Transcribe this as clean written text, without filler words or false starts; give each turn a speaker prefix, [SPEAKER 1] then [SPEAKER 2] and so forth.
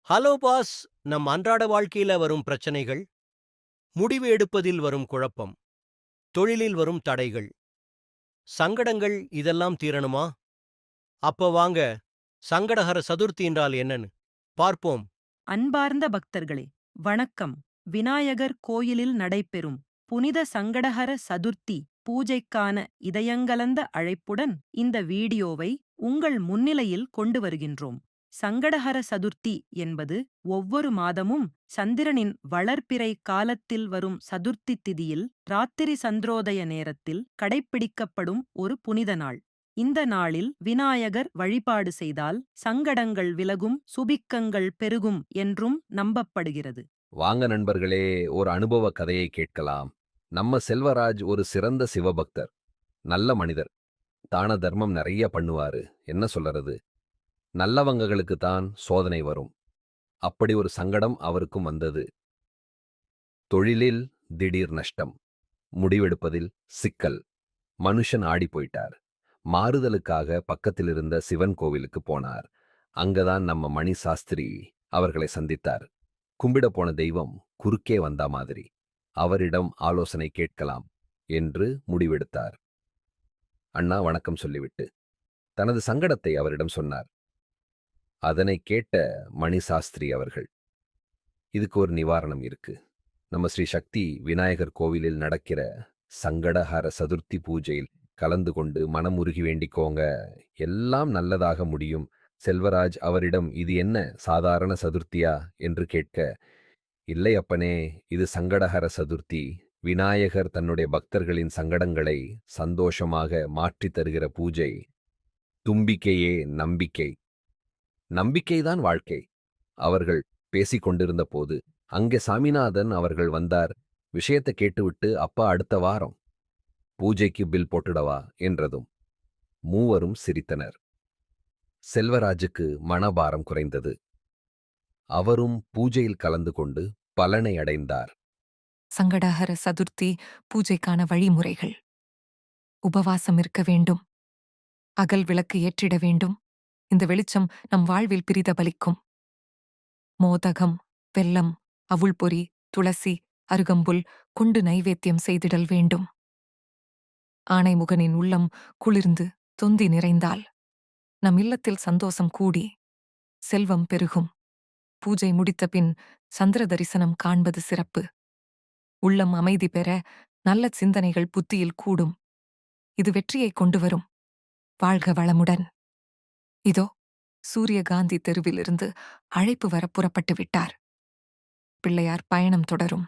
[SPEAKER 1] Hello boss! நம் அன்றாட வாழ்க்கையில வரும் பிரச்சனைகள், முடிவு எடுப்பதில் வரும் குழப்பம், தொழிலில் வரும் தடைகள், சங்கடங்கள் இதெல்லாம் தீரணுமா? அப்ப வாங்க, சங்கடஹர சதுர்த்தி என்றால் என்னன்னு பார்ப்போம்.
[SPEAKER 2] அன்பார்ந்த பக்தர்களே, வணக்கம். விநாயகர் கோயிலில் நடைபெறும் புனித சங்கடஹர சதுர்த்தி பூஜைக்கான இதயங்கலந்த அழைப்புடன் இந்த வீடியோவை உங்கள் முன்னிலையில் கொண்டு வருகின்றோம். சங்கடஹர சதுர்த்தி என்பது ஒவ்வொரு மாதமும் சந்திரனின் வளர்பிறை காலத்தில் வரும் சதுர்த்தி திதியில் ராத்திரி சந்திரோதய நேரத்தில் கடைப்பிடிக்கப்படும் ஒரு புனித நாள். இந்த நாளில் விநாயகர் வழிபாடு செய்தால் சங்கடங்கள் விலகும், சுபிக்கங்கள் பெருகும் என்றும் நம்பப்படுகிறது.
[SPEAKER 3] வாங்க நண்பர்களே, ஒரு அனுபவ கதையை கேட்கலாம். நம்ம செல்வராஜ் ஒரு சிறந்த சிவபக்தர். நல்ல மனிதர். தான தர்மம் நிறைய பண்ணுவாரு. என்ன சொல்லறது? நல்லவங்களுக்கு தான் சோதனை வரும். அப்படி ஒரு சங்கடம் அவருக்கும் வந்தது. தொழிலில் திடீர் நஷ்டம். முடிவெடுப்பதில் சிக்கல். மனுஷன் ஆடி போயிட்டார். மாறுதலுக்காக பக்கத்தில் இருந்த சிவன் கோவிலுக்கு போனார். அங்கதான் நம்ம மணி சாஸ்திரி அவர்களை சந்தித்தார். கும்பிட போன தெய்வம் குறுக்கே வந்தா மாதிரி. அவரிடம் ஆலோசனை கேட்கலாம் என்று முடிவெடுத்தார். அண்ணா வணக்கம் சொல்லிவிட்டு தனது சங்கடத்தை அவரிடம் சொன்னார். அதனை கேட்ட மணி சாஸ்திரி அவர்கள், இதுக்கு ஒரு நிவாரணம் இருக்கு. நம்ம ஸ்ரீ சக்தி விநாயகர் கோவிலில் நடக்கிற சங்கடஹர சதுர்த்தி பூஜையில் கலந்து கொண்டு மனம் உருகி வேண்டிக்கோங்க, எல்லாம் நல்லதாக முடியும். செல்வராஜ் அவரிடம் இது என்ன சாதாரண சதுர்த்தியா என்று கேட்க, இல்லை அப்பனே, இது சங்கடஹர சதுர்த்தி. விநாயகர் தன்னுடைய பக்தர்களின் சங்கடங்களை சந்தோஷமாக மாற்றித் தருகிற பூஜை. தும்பிக்கையே நம்பிக்கை. நம்பிக்கைதான் வாழ்க்கை. அவர்கள் பேசிக் கொண்டிருந்த போது அங்கே சாமிநாதன் அவர்கள் வந்தார். விஷயத்தை கேட்டுவிட்டு, அப்பா அடுத்த வாரம் பூஜைக்கு பில் போட்டுடவா என்றதும் மூவரும் சிரித்தனர். செல்வராஜுக்கு மனபாரம் குறைந்தது. அவரும் பூஜையில் கலந்து கொண்டு பலனை அடைந்தார்.
[SPEAKER 4] சங்கடஹர சதுர்த்தி பூஜைக்கான வழிமுறைகள். உபவாசம் இருக்க வேண்டும். அகல் விளக்கு ஏற்றிட வேண்டும். இந்த வெளிச்சம் நம் வாழ்வில் பிரிதபலிக்கும். மோதகம், வெல்லம், அவுள் பொரி, துளசி, அருகம்புல் கொண்டு நைவேத்தியம் செய்திடல் வேண்டும். ஆணைமுகனின் உள்ளம் குளிர்ந்து தொந்தி நிறைந்தால் நம் இல்லத்தில் சந்தோஷம் கூடி செல்வம் பெருகும். பூஜை முடித்த பின் சந்திர தரிசனம் காண்பது சிறப்பு. உள்ளம் அமைதி பெற நல்ல சிந்தனைகள் புத்தியில் கூடும். இது வெற்றியை கொண்டு வரும். வாழ்க வளமுடன். இதோ சூரியகாந்தி தெருவிலிருந்து அழைப்பு வர புறப்பட்டு விட்டார். பிள்ளையார் பயணம் தொடரும்.